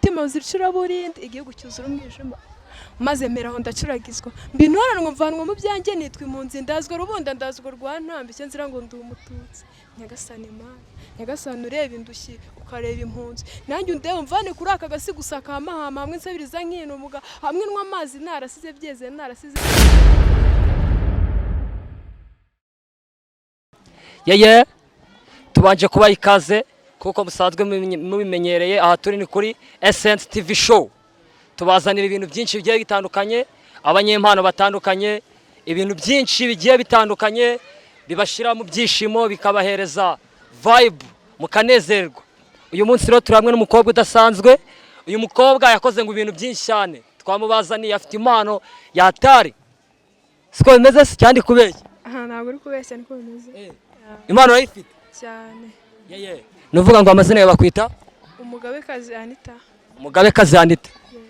imitima uzicura burindi igihugu cyuzura umwijima maze meraho ndacuragizwa mbintoranwa mvanwa mu byanjye nitwa impunzi ndazwa rubunda ndazwa rwa ntambi icyo nzira ngo ndi umututsi nyagasani Mana nyagasani ureba indushyi ukareba impunzi nanjye undeba mvane kuri aka gasi gusa kamahama hamwe nsabiriza nk'inumuga hamwe nywa amazi narasize byeze narasize yeye tubanje kuba ikaze kuko musanzwe mubimenyereye aha turi ni kuri Essence TV show tubazanira ibintu byinshi bigiye bitandukanye abanyempano batandukanye ibintu byinshi bigiye bitandukanye bibashira mu byishimo bikabahereza vibe mukanezerwa uyu munsi rero turamwe n'umukobwa udasanzwe uyu mukobwa yakoze ngo ibintu byinshi cyane twamubazaniye afite impano yatari siko bimeze cyane kubeshya ntabwo uri kubeshya niko bimeze impano yifite cyane yeye nuvuga ngo amazina yawe bakwita umugabekazi Anita umugabekazi Anita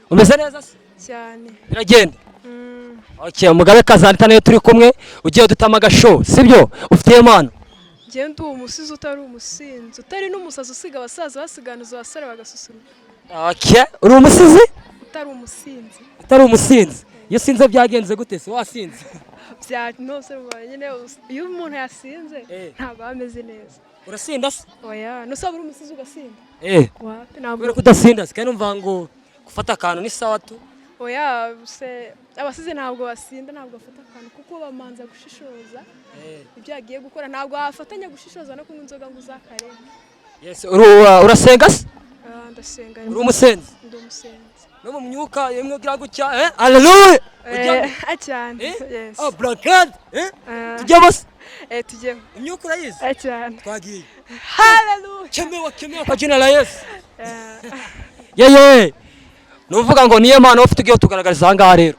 umeze neza se cyane biragenda okay umugabekazi Anita nayo turi kumwe ugiye dutama agashow sibyo ufite impano ngiye ndi umusizi utari umusinzi utari n'umusazi usiga abasaza basiganuza abasore bagasusuruka okay uri umusizi utari umusinzi utari umusinzi iyo sinze byagenze gute se wasinze bya nose nyine iyo umuntu yasinze ntabwo ameze neza urasinda se oya nusaba uri umusizi ugasinda wapi ntabwo kudasinda se kandi umva ngo gufata akantu ni sawa tu oya se abasize ntabwo basinda ntabwo bafata akantu kuko bamanza gushishoza ibyo yagiye gukora ntabwo wafatanya gushishoza no kunywa inzoga ngo uzakarenge yes urasenga se ndasenga uri umusenzi ndi umusenzi no mu myuka yemwe gira gutya haleluya cyane yes blackhead tujye bose tujye imyuka urayizi cyane twagiye haleluya kemewa kwa jina la Yesu yeye nuvuga ngo niye mpano ufite ugiye tugaragariza aha ngaha rero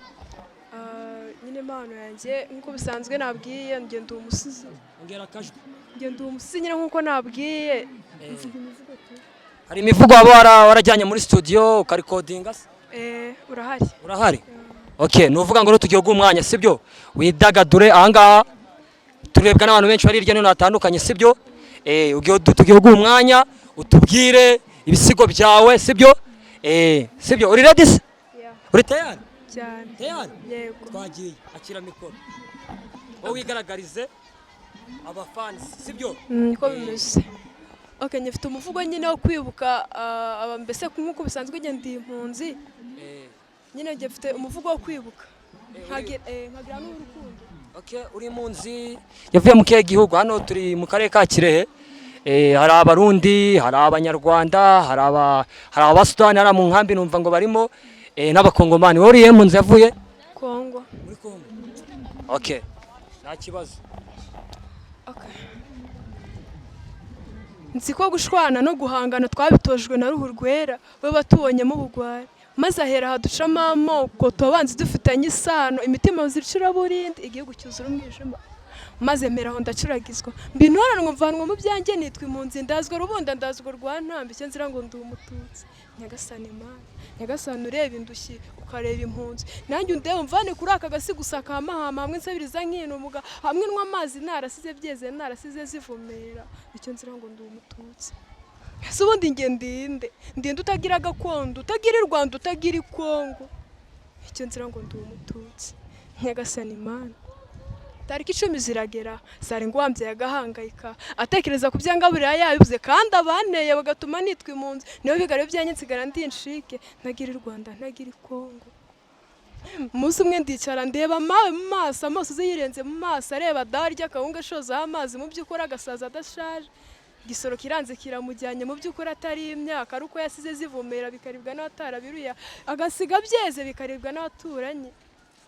nyine impano yanjye nkuko bisanzwe nabwiye njye ndi umusizi ongera akajwi njye ndi umusizi nyine nkuko nabwiye hari imivugo waba warajyanye muri studio ukarikodinga se urahari okay nuvuga ngo tugiye guha umwanya sibyo widagadure aha ngaha turebwa n'abantu benshi bari hirya no hino hatandukanye sibyo tugiye guha umwanya utubwire ibisigo byawe sibyo sibyo uri ready se uri tayari cyane tayari yego twagiye akira mikoro wowe wigaragarize abafans sibyo niko bimeze okay nyifite umuvugo nyine wo kwibuka mbese nkuko bisanzwe ndi impunzi nyine ngifite umuvugo wo kwibuka nkagira n'urukundo okay uri impunzi yavuye mu kihe gihugu hano turi mu karere ka Kirehe hari abarundi hari abanyarwanda hari abasudani hari mu nkambi numva ngo barimo n'abakongomani wowe uriye impunzi yavuye Kongo muri Kongo okay nta kibazo okay nzi ko gushwana no guhangana twabitojwe na ruhu rwera we batubonyemo ubugwari maze ahera haducamo amoko tubanze dufitanye isano imitima uzicura burindi igihugu cyuzura umwijima maze meraho ndacuragizwa mbintoranwa mvanwa mu byanjye nitwa impunzi ndazwa rubunda ndazwa rwa ntambi icyo nzira ngo ndi umututsi nyagasani Mana nyagasani ureba indushyi ukareba impunzi nanjye undeba mvane kuri aka gasi gusa kamahama hamwe nsabiriza nk'inumuga hamwe nywa amazi narasize byeze narasize zivumera icyo nzira ngo ndi umututsi ese ubundi nge ndinde utagira gakondo utagira u Rwanda utagira Kongo icyo nzira ngo ndi umututsi nyagasani Mana tariki 10 ziragera sare ngo wambye yagahangayika atekereza ku byangaburira yabivuze kandi abanteye bagatuma nitwa impunzi niyo bigare byanye nsigara ndinshike nagira u Rwanda nagira Kongo muzi umwe ndicara ndeba mawe mu maso amaso ziyirenze mu maso areba darya kawunga shoza amazi mu byukora agasaza adashaje gisoro kiranze kiramujyanye mu byukora atari imyaka aruko yasize zivumera bikaribwa n'abatarabiruya agasiga byeze bikaribwa n'abaturanye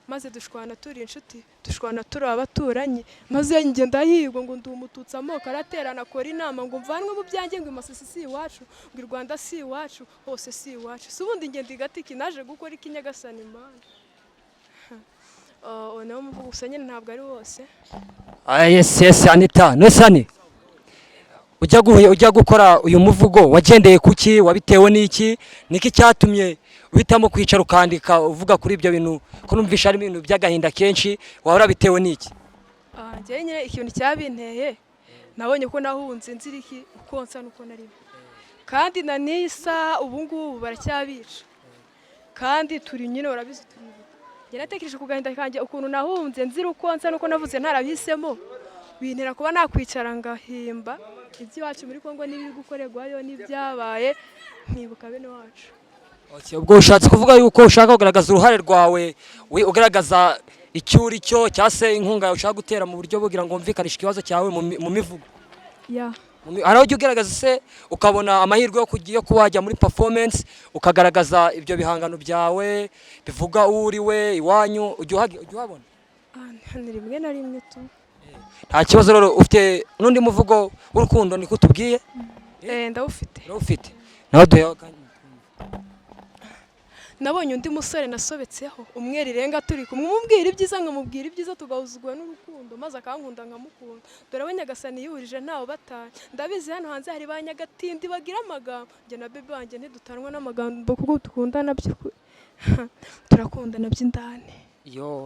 maze dushwana turi inshuti dushwana turi abaturanyi maze njye ndahigwa ngo ndi umututsi amoko araterana akora inama ngo mvanwe mu byanjye ngo imasisi si iwacu ngo u Rwanda si iwacu hose si iwacu si ubundi njye ndigatiki naje gukora ikinyagasani Mana nawe muvuga gusa nyine ntabwo ari wose yes Anita nesani ujya gukora uyu muvugo wagendeye kuki wabitewe n'iki niki cyatumye uhitamo kwicara ukandika uvuga kuri ibyo bintu ko numvisha ari ibintu by'agahinda kenshi wahora bitewe n'iki njye nyine ikintu cyabinteye nabonye ko nahunze nziriki uko nsa nuko nari kandi na nisa ubu ngubu baracyabica kandi turi nyine urabizi turibuka njye natekereje ku gahinda kanjye ukuntu nahunze nzira uko nsa nuko navuze ntarabihisemo bintera kuba nakwicara ngahimba iby'iwacu muri Kongo n'ibiri gukorerwayo n'ibyabaye nkibuka bene wacu. Ubwo ushatse kuvuga yuko ushaka kugaragaza uruhare rwawe ugaragaza icyo uri cyo cyangwa se inkunga ushaka gutera mu buryo bugira ngo wumvikanishe ikibazo cyawe mu mivugo. Hari aho ujya ugaragaza se ukabona amahirwe yo kuba wajya muri performance ukagaragaza ibyo bihangano byawe bivuga uri we iwanyu ujya uhabona? Ni rimwe na rimwe tu. Nta kibazo rero ufite n'undi muvugo w'urukundo niko tubwiye? Ndawufite. Nawe duheho kandi nabonye undi musore nasobetseho umwe rirenga turi kumwe mubwira ibyiza nkamubwira ibyiza tugahuzugwa n'urukundo maze akankunda nkamukunda dore we Nyagasani yihurije ntawe batanye ndabizi hano hanze hari ba Nyagatindi bagira amagambo njye na bebe wanjye ntidutanwa n'amagambo kuko dukundana by'ukuri turakundana by'indani.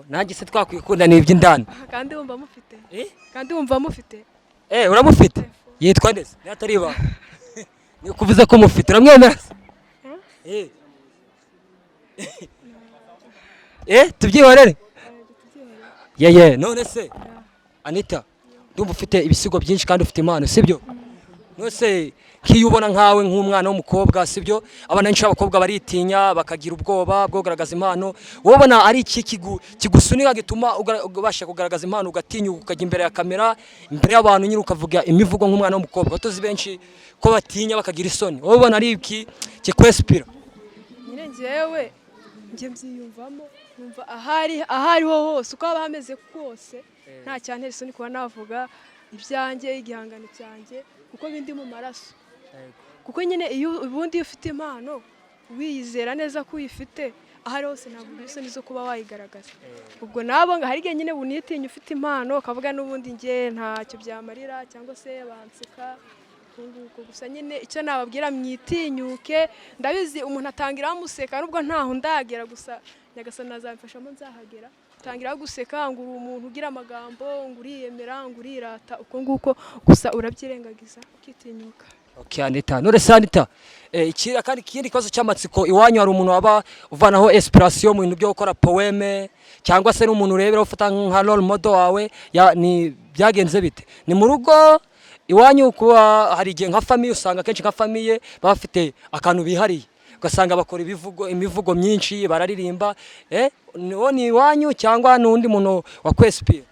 Nanjye se twakwikundana iby'indani kandi wumva mufite uramufite yitwa ndetse natari ba ni kuvuze ko mufite uramwemera tubyihorere none se Anita ndumva ufite ibisigo byinshi kandi ufite impano sibyo? Nose nk'iyo ubona nkawe nk'umwana w'umukobwa sibyo abana benshi b'abakobwa baritinya bakagira ubwoba bwo kugaragaza impano wowe ubona ari iki kigusunika gituma ubasha kugaragaza impano ugatinyuka ukajya imbere ya kamera imbere y'abantu nyine ukavuga imivugo nk'umwana w'umukobwa batozi benshi ko batinya bakagira isoni wowe ubona ari iki kikwespira? Nyine njyewe njye mbyiyumvamo numva ahariho hose uko haba hameze kose nta cyantera isoni kuba navuga ibyanjye igihangano cyanjye kuko bindi mu maraso kuko nyine iyo ubundi ufite impano wiyizera neza ko uyifite ahari hose ntabwo isoni zo kuba wayigaragaza ubwo nabo hari igihe nyine bunitinya ufite impano ukavuga n'ubundi njye ntacyo byamarira cyangwa se banseka gusa nyine icyo nababwira mwitinyuke ndabizi umuntu atangira amuseka nubwo ntaho ndagera gusa Nyagasani azamfashamo nzahagera tangira guseka ngo uri umuntu ugira amagambo ngo uriyemera ngo urirata uko nguko gusa urabyirengagiza ukitinyuka. Anita none se Anita kandi ikindi kibazo cy'amatsiko iwanyu hari umuntu waba uvanaho inspiration mu bintu byo gukora poeme cyangwa se n'umuntu urebera ufata nka role model wawe ni byagenze bite? Ni mu rugo iwanyu kuba hari igihe nka famille usanga kenshi nka famille bafite akantu bihariye ugasanga bakora imivugo myinshi bararirimba ni iwanyu cyangwa n'undi muntu wakwespira?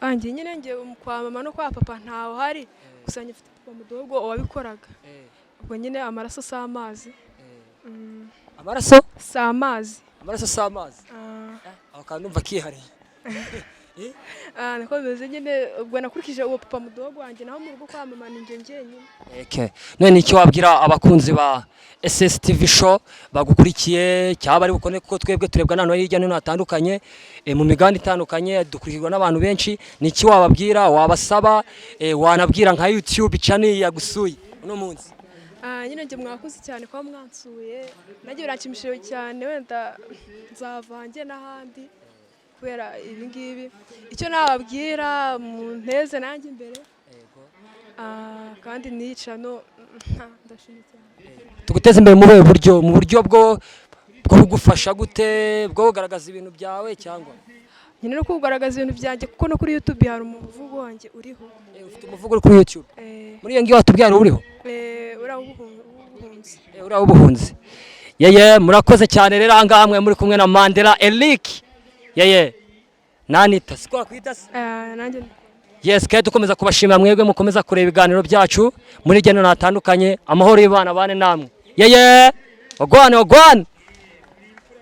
Anjye nyine nge kwa mama no kwa papa ntaho hari gusa nyifite papa mudogo wabikoraga ubwo nyine amaraso s'amazi amaraso s'amazi aho kandi umva kihariye niko bimeze nyine ubwo nakurikije uwo papa mudogo wanjye naho mu rugo kwa mama ninjye nyine. None icyo wabwira abakunzi ba SSTV show bagukurikiye cyaba ari bukone kuko twebwe turebwa nano hirya no hatandukanye mu miganda itandukanye dukurikirwa n'abantu benshi ni iki wababwira wabasaba wanabwira nka YouTube channel yagusuye uno munsi? Nyine nge mwakoze cyane kwa mwansuye nagiye biranshimishije cyane wenda nzavange n'ahandi kubera ibi ngibi icyo nababwira munteze nanjye imbere kandi nica no ndashimye cyane. Tuguteze imbere mu buryo bwo kugufasha gute bwo kugaragaza ibintu byawe cyangwa nyine no kugaragaza ibintu byanjye kuko no kuri YouTube hari umuvugo wanjye uriho. Ufite umuvugo uri kuri YouTube? Muri iyo ngiyo watubwira uriho? Ubuhunzi. Murakoze cyane rero ahangaha mwe muri kumwe na Mandela Eric Nanita sikwa kwita se? Nanjye kandi dukomeza kubashimira mwebwe mukomeza kureba ibiganiro byacu muri geno natandukanye amahoro y'Imana bane namwe ogwane